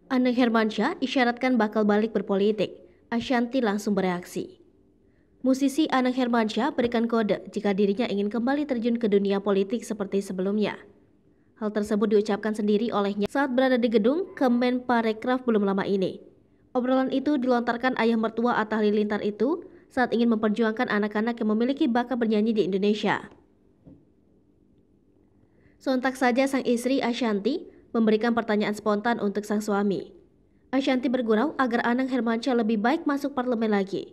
Anang Hermansyah isyaratkan bakal balik berpolitik. Ashanty langsung bereaksi. Musisi Anang Hermansyah berikan kode jika dirinya ingin kembali terjun ke dunia politik seperti sebelumnya. Hal tersebut diucapkan sendiri olehnya saat berada di gedung Kemenparekraf belum lama ini. Obrolan itu dilontarkan ayah mertua Atta Halilintar itu saat ingin memperjuangkan anak-anak yang memiliki bakat bernyanyi di Indonesia. Sontak saja sang istri Ashanty memberikan pertanyaan spontan untuk sang suami. Ashanty bergurau agar Anang Hermansyah lebih baik masuk parlemen lagi.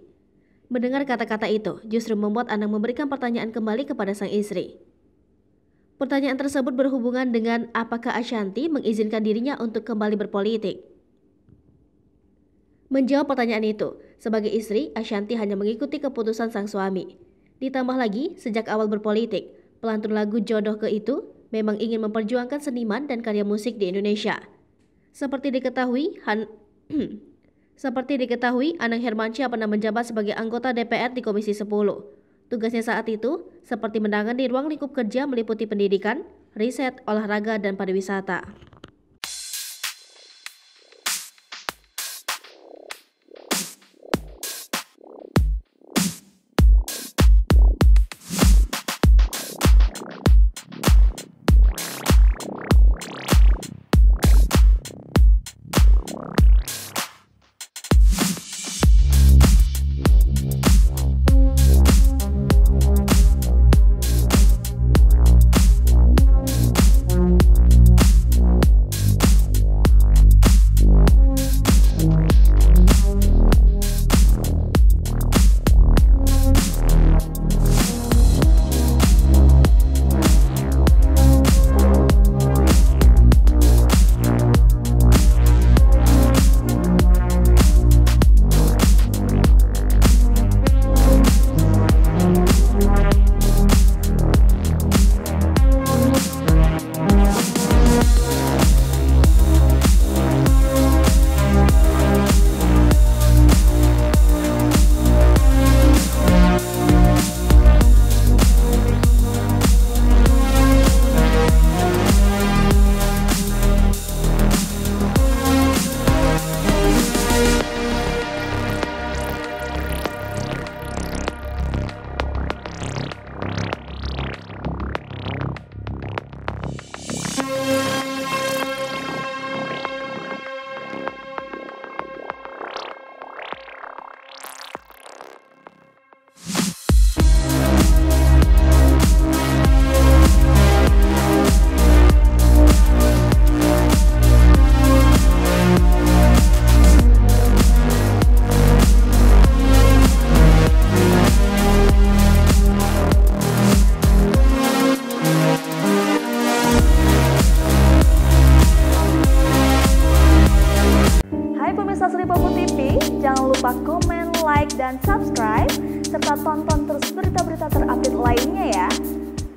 Mendengar kata-kata itu justru membuat Anang memberikan pertanyaan kembali kepada sang istri. Pertanyaan tersebut berhubungan dengan apakah Ashanty mengizinkan dirinya untuk kembali berpolitik. Menjawab pertanyaan itu, sebagai istri, Ashanty hanya mengikuti keputusan sang suami. Ditambah lagi, sejak awal berpolitik, pelantun lagu Jodoh Ke Itu memang ingin memperjuangkan seniman dan karya musik di Indonesia. Seperti diketahui, Anang Hermansyah pernah menjabat sebagai anggota DPR di Komisi 10. Tugasnya saat itu seperti menangani ruang lingkup kerja meliputi pendidikan, riset, olahraga, dan pariwisata. Jangan lupa komen, like, dan subscribe, serta tonton terus berita-berita terupdate lainnya ya.